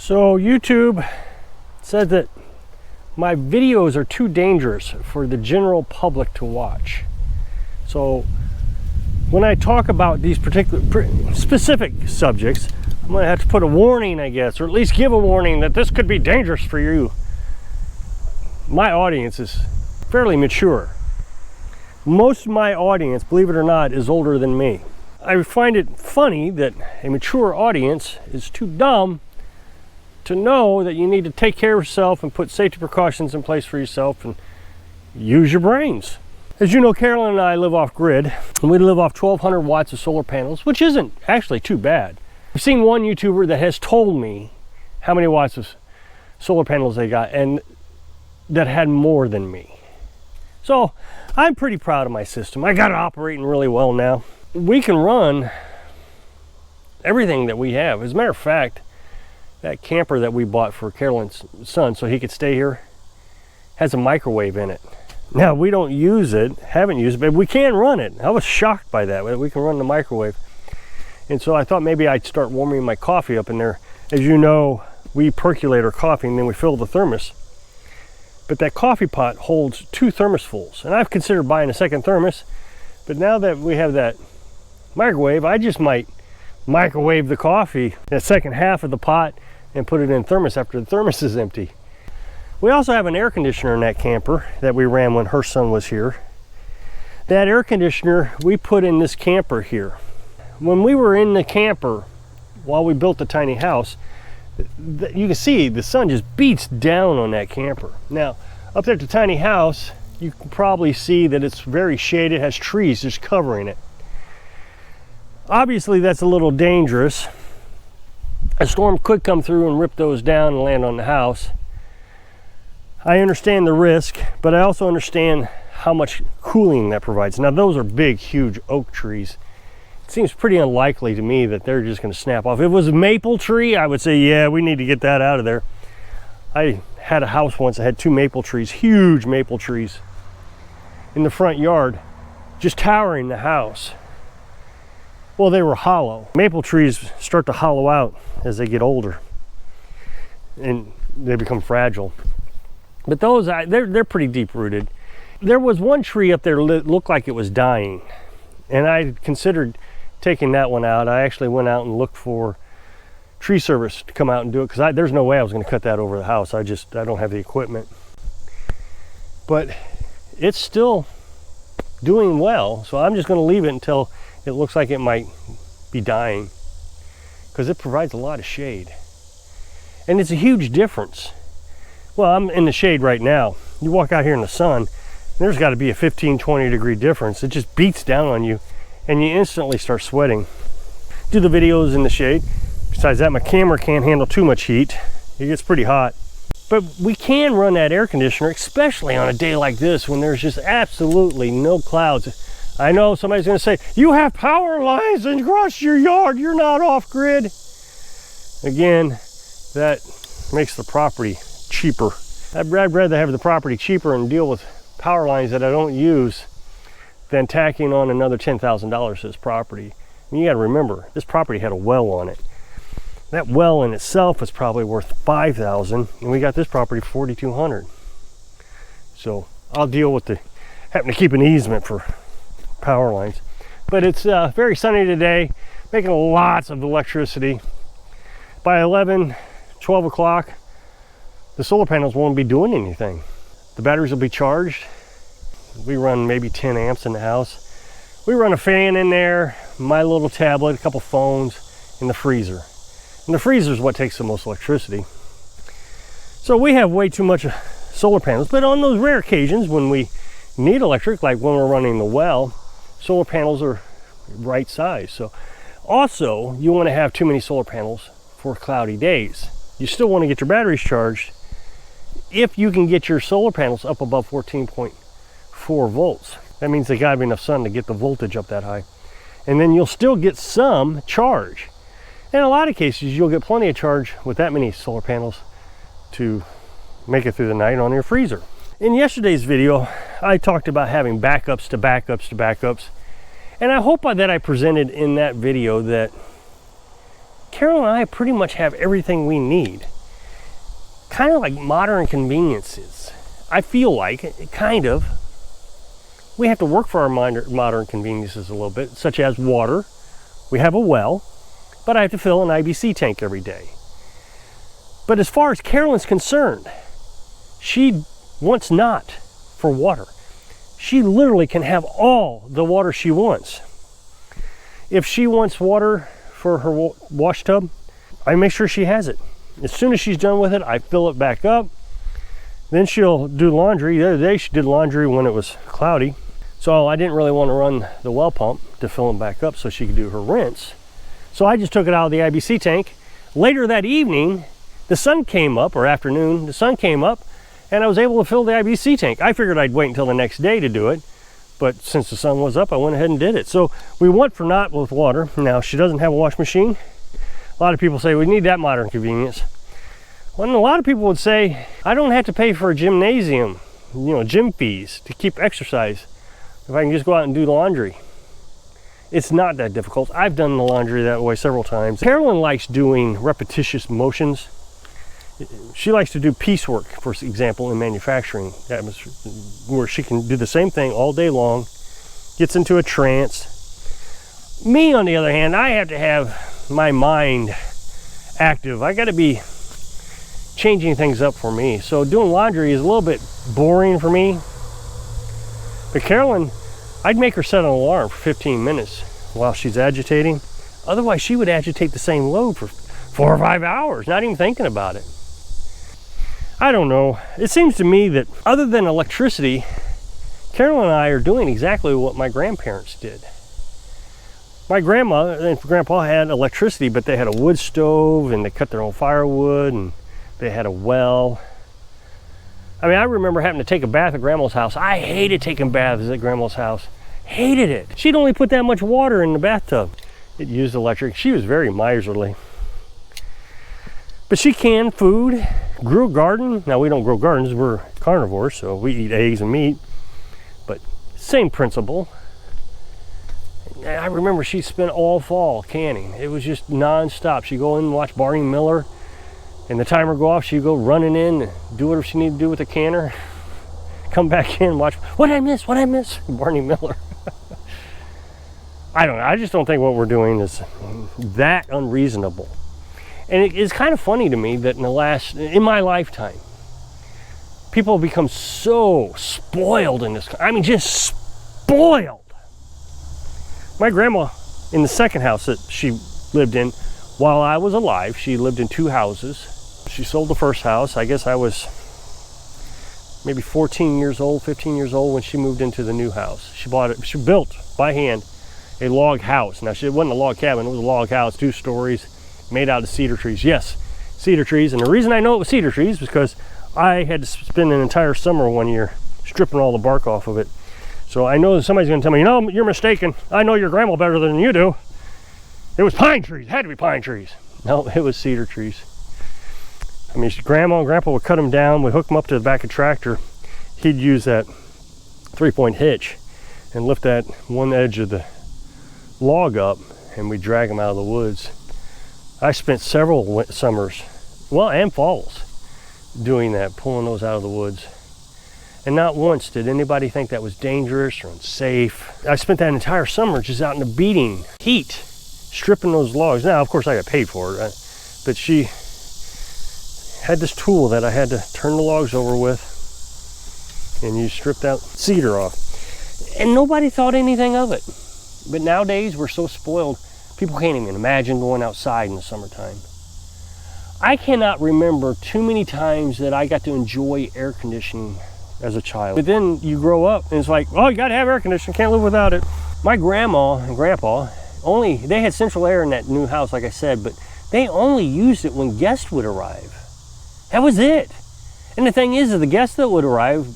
So YouTube said that my videos are too dangerous for the general public to watch. So when I talk about these particular specific subjects, I'm going to have to put a warning, I guess, or at least give a warning that this could be dangerous for you. My audience is fairly mature. Most of my audience, believe it or not, is older than me. I find it funny that a mature audience is too dumb to know that you need to take care of yourself and put safety precautions in place for yourself and use your brains. As you know, Carolyn and I live off grid, and we live off 1,200 watts of solar panels, which isn't actually too bad. I've seen one YouTuber that has told me how many watts of solar panels they got, and that had more than me. So I'm pretty proud of my system. I got it operating really well now. We can run everything that we have. As a matter of fact, that camper that we bought for Carolyn's son so he could stay here has a microwave in it. Now, we don't use it, haven't used it, but we can run it. I was shocked by that. We can run the microwave. And so I thought maybe I'd start warming my coffee up in there. As you know, we percolate our coffee and then we fill the thermos. But that coffee pot holds 2 thermosfuls. And I've considered buying a second thermos. But now that we have that microwave, I just might microwave the coffee, that second half of the pot, and put it in thermos after the thermos is empty. We also have an air conditioner in that camper that we ran when her son was here. That air conditioner we put in this camper here. When we were in the camper, while we built the tiny house, you can see the sun just beats down on that camper. Now, up there at the tiny house, you can probably see that it's very shaded, it has trees just covering it. Obviously, that's a little dangerous. A storm could come through and rip those down and land on the house. I understand the risk, but I also understand how much cooling that provides. Now, those are big, huge oak trees. It seems pretty unlikely to me that they're just going to snap off. If it was a maple tree, I would say, yeah, we need to get that out of there. I had a house once that had 2 maple trees, huge maple trees, in the front yard, just towering the house. Well, they were hollow. Maple trees start to hollow out as they get older, and they become fragile. But those, they're pretty deep rooted. There was one tree up there that looked like it was dying, and I considered taking that one out. I actually went out and looked for tree service to come out and do it, because there's no way I was going to cut that over the house. I don't have the equipment. But it's still doing well, so I'm just going to leave it until it looks like it might be dying, because it provides a lot of shade. And it's a huge difference. Well, I'm in the shade right now. You walk out here in the sun, there's got to be a 15-20 degree difference. It just beats down on you and you instantly start sweating. Do the videos in the shade. Besides that, my camera can't handle too much heat. It gets pretty hot. But we can run that air conditioner, especially on a day like this when there's just absolutely no clouds. I know somebody's going to say, you have power lines across your yard, you're not off grid. Again, that makes the property cheaper. I'd rather have the property cheaper and deal with power lines that I don't use than tacking on another $10,000 to this property. And you got to remember, this property had a well on it. That well in itself is probably worth $5,000, and we got this property for $4,200. So I'll deal with having to keep an easement for power lines. But it's very sunny today, making lots of electricity. By 11, 12 o'clock, the solar panels won't be doing anything. The batteries will be charged. We run maybe 10 amps in the house. We run a fan in there, my little tablet, a couple phones, and the freezer. And the freezer is what takes the most electricity. So we have way too much solar panels, but on those rare occasions when we need electric, like when we're running the well, solar panels are right size. So also, you want to have too many solar panels for cloudy days. You still want to get your batteries charged if you can get your solar panels up above 14.4 volts. That means they got to be enough sun to get the voltage up that high. And then you'll still get some charge. In a lot of cases, you'll get plenty of charge with that many solar panels to make it through the night on your freezer. In yesterday's video, I talked about having backups to backups to backups. And I hope that I presented in that video that Carol and I pretty much have everything we need. kind of like modern conveniences. I feel like, kind of, we have to work for our modern conveniences a little bit, such as water. We have a well, but I have to fill an IBC tank every day. But as far as Carolyn's concerned, she wants not for water. She literally can have all the water she wants. If she wants water for her wash tub, I make sure she has it. As soon as she's done with it, I fill it back up. Then she'll do laundry. The other day she did laundry when it was cloudy. So I didn't really want to run the well pump to fill them back up so she could do her rinse. So I just took it out of the IBC tank. Later that evening, the sun came up, or afternoon, the sun came up, and I was able to fill the IBC tank. I figured I'd wait until the next day to do it, but since the sun was up, I went ahead and did it. So we want for not with water. Now, she doesn't have a wash machine. A lot of people say we need that modern convenience. Well, and a lot of people would say, I don't have to pay for a gymnasium, gym fees to keep exercise if I can just go out and do laundry. It's not that difficult. I've done the laundry that way several times. Carolyn likes doing repetitious motions. She likes to do piecework, for example, in manufacturing. That was where she can do the same thing all day long, gets into a trance. Me, on the other hand, I have to have my mind active. I got to be changing things up for me. So doing laundry is a little bit boring for me. But Carolyn, I'd make her set an alarm for 15 minutes while she's agitating. Otherwise, she would agitate the same load for 4 or 5 hours, not even thinking about it. I don't know. It seems to me that other than electricity, Carolyn and I are doing exactly what my grandparents did. My grandma and grandpa had electricity, but they had a wood stove and they cut their own firewood and they had a well. I mean, I remember having to take a bath at Grandma's house. I hated taking baths at Grandma's house. Hated it. She'd only put that much water in the bathtub. It used electric. She was very miserly. But she canned food, grew a garden. Now, we don't grow gardens. We're carnivores, so we eat eggs and meat. But same principle. I remember she spent all fall canning. It was just non-stop. She'd go in and watch Barney Miller. And the timer go off, she'd go running in, do whatever she needed to do with the canner, come back in, watch, what I miss, Barney Miller. I don't know, I just don't think what we're doing is that unreasonable. And it's kind of funny to me that in my lifetime, people have become so spoiled in this, I mean, just spoiled. My grandma, in the second house that she lived in, while I was alive, she lived in 2 houses. She sold the first house. I guess I was maybe 14 years old, 15 years old when she moved into the new house. She built by hand a log house. Now, it wasn't a log cabin, it was a log house, 2 stories, made out of cedar trees. Yes, cedar trees. And the reason I know it was cedar trees was because I had to spend an entire summer one year stripping all the bark off of it. So I know that somebody's going to tell me, you're mistaken. I know your grandma better than you do. It was pine trees. It had to be pine trees. No, it was cedar trees. I mean, Grandma and Grandpa would cut them down. We'd hook them up to the back of the tractor. He'd use that 3-point hitch and lift that one edge of the log up, and we'd drag them out of the woods. I spent several summers, and falls, doing that, pulling those out of the woods. And not once did anybody think that was dangerous or unsafe. I spent that entire summer just out in the beating heat, stripping those logs. Now, of course, I got paid for it, but she had this tool that I had to turn the logs over with, and you stripped out cedar off. And nobody thought anything of it. But nowadays, we're so spoiled, people can't even imagine going outside in the summertime. I cannot remember too many times that I got to enjoy air conditioning as a child. But then you grow up, and it's like, oh, you gotta have air conditioning, can't live without it. My grandma and grandpa, they had central air in that new house, like I said, but they only used it when guests would arrive. That was it. And the thing is that the guests that would arrive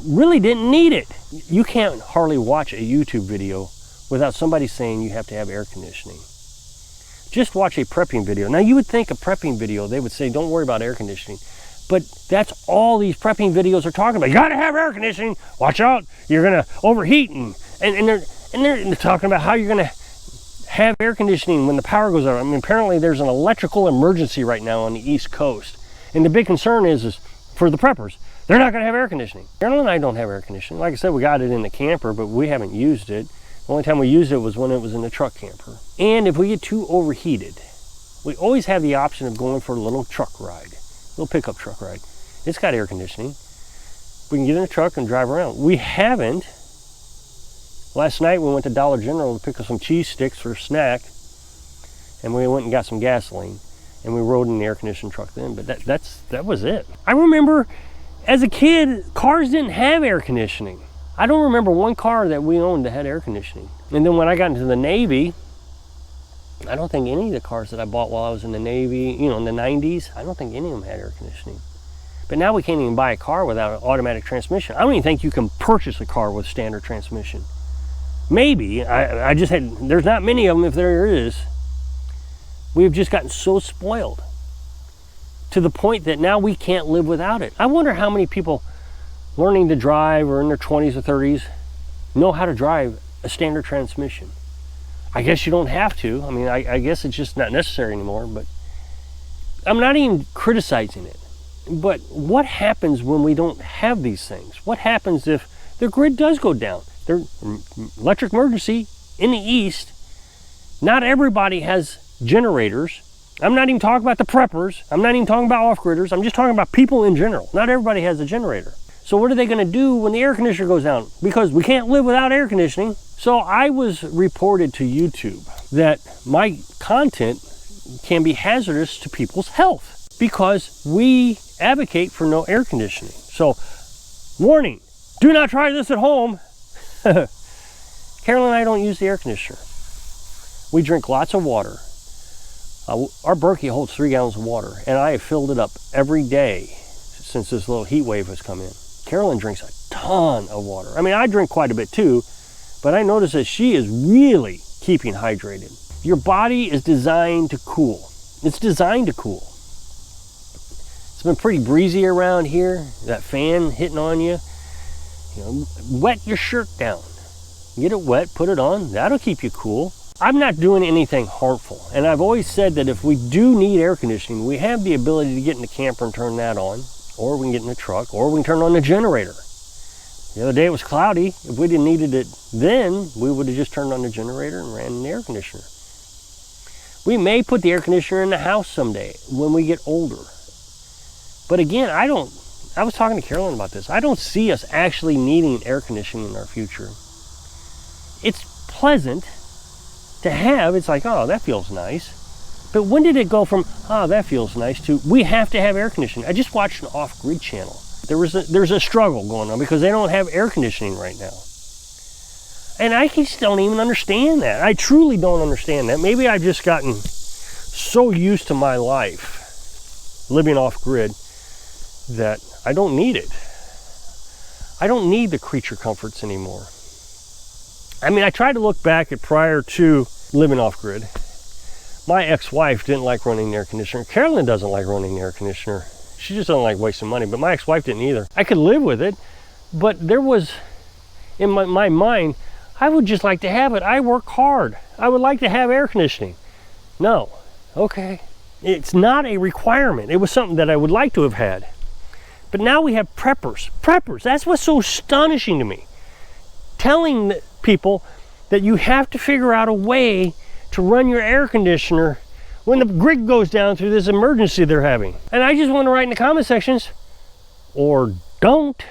really didn't need it. You can't hardly watch a YouTube video without somebody saying you have to have air conditioning. Just watch a prepping video. Now, you would think a prepping video, they would say, don't worry about air conditioning. But that's all these prepping videos are talking about. You gotta have air conditioning. Watch out, you're gonna overheat. And they're talking about how you're gonna have air conditioning when the power goes out. I mean, apparently there's an electrical emergency right now on the East Coast. And the big concern is for the preppers, they're not going to have air conditioning. Carolyn and I don't have air conditioning. Like I said, we got it in the camper, but we haven't used it. The only time we used it was when it was in the truck camper. And if we get too overheated, we always have the option of going for a little truck ride, a little pickup truck ride. It's got air conditioning. We can get in a truck and drive around. We haven't. Last night we went to Dollar General to pick up some cheese sticks for a snack, and we went and got some gasoline, and we rode in the air-conditioned truck then, but that was it. I remember as a kid, cars didn't have air conditioning. I don't remember one car that we owned that had air conditioning. And then when I got into the Navy, I don't think any of the cars that I bought while I was in the Navy, you know, in the 90s, I don't think any of them had air conditioning. But now we can't even buy a car without an automatic transmission. I don't even think you can purchase a car with standard transmission. Maybe, I just had, there's not many of them if there is. We've just gotten so spoiled to the point that now we can't live without it. I wonder how many people learning to drive or in their 20s or 30s know how to drive a standard transmission. I guess you don't have to. I mean, I guess it's just not necessary anymore, but I'm not even criticizing it. But what happens when we don't have these things? What happens if the grid does go down? There's electric emergency in the East. Not everybody has generators. I'm not even talking about the preppers. I'm not even talking about off-gridders. I'm just talking about people in general. Not everybody has a generator. So what are they going to do when the air conditioner goes down? Because we can't live without air conditioning. So I was reported to YouTube that my content can be hazardous to people's health because we advocate for no air conditioning. So, warning, do not try this at home. Carolyn and I don't use the air conditioner. We drink lots of water. Our Berkey holds 3 gallons of water, and I have filled it up every day since this little heat wave has come in. Carolyn drinks a ton of water. I mean, I drink quite a bit too, but I notice that she is really keeping hydrated. Your body is designed to cool. It's designed to cool. It's been pretty breezy around here. That fan hitting on you. You know, wet your shirt down. Get it wet, put it on. That'll keep you cool. I'm not doing anything harmful. And I've always said that if we do need air conditioning, we have the ability to get in the camper and turn that on. Or we can get in the truck, or we can turn on the generator. The other day it was cloudy. If we didn't needed it then, we would have just turned on the generator and ran the air conditioner. We may put the air conditioner in the house someday when we get older. But again, I was talking to Carolyn about this. I don't see us actually needing air conditioning in our future. It's pleasant to have. It's like, oh, that feels nice. But when did it go from, oh, that feels nice, to we have to have air conditioning? I just watched an off-grid channel. There's a struggle going on because they don't have air conditioning right now. And I just don't even understand that. I truly don't understand that. Maybe I've just gotten so used to my life living off-grid that I don't need it. I don't need the creature comforts anymore. I mean, I try to look back at prior to living off-grid. My ex-wife didn't like running the air conditioner. Carolyn doesn't like running the air conditioner. She just doesn't like wasting money, but my ex-wife didn't either. I could live with it, but there was, in my mind, I would just like to have it. I work hard. I would like to have air conditioning. No. Okay. It's not a requirement. It was something that I would like to have had. But now we have preppers. Preppers, that's what's so astonishing to me. Telling people that you have to figure out a way to run your air conditioner when the grid goes down through this emergency they're having. And I just want to write in the comment sections, or don't.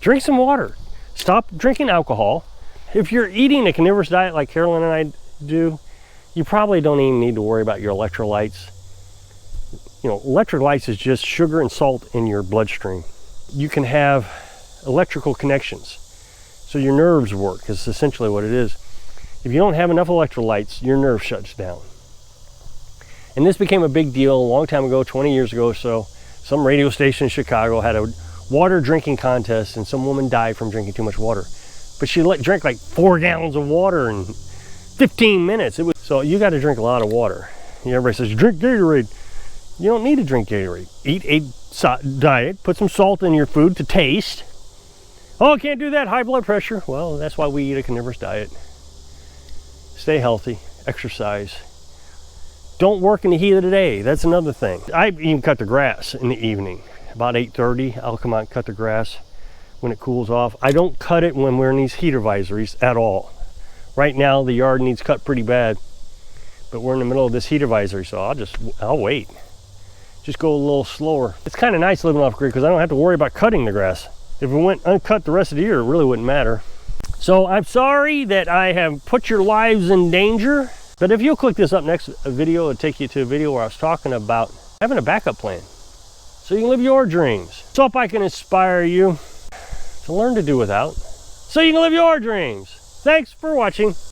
Drink some water. Stop drinking alcohol. If you're eating a carnivorous diet like Carolyn and I do, you probably don't even need to worry about your electrolytes. You know, electrolytes is just sugar and salt in your bloodstream. You can have electrical connections, so your nerves work, is essentially what it is. If you don't have enough electrolytes, your nerve shuts down. And this became a big deal a long time ago, 20 years ago or so. Some radio station in Chicago had a water drinking contest, and some woman died from drinking too much water. But she drank like 4 gallons of water in 15 minutes. So you got to drink a lot of water. Everybody says, drink Gatorade. You don't need to drink Gatorade. Eat a diet, put some salt in your food to taste. Oh, I can't do that, high blood pressure. Well, that's why we eat a carnivorous diet. Stay healthy, exercise, Don't work in the heat of the day. That's another thing. I even cut the grass in the evening. About 8:30, I'll come out and cut the grass when it cools off. I don't cut it when we're in these heat advisories at all. Right now, the yard needs cut pretty bad, but we're in the middle of this heat advisory, so I'll wait. Just go a little slower. It's kind of nice living off grid because I don't have to worry about cutting the grass. If it went uncut the rest of the year, it really wouldn't matter. So I'm sorry that I have put your lives in danger, but if you'll click this up next video, it'll take you to a video where I was talking about having a backup plan so you can live your dreams. So if I can inspire you to learn to do without so you can live your dreams. Thanks for watching.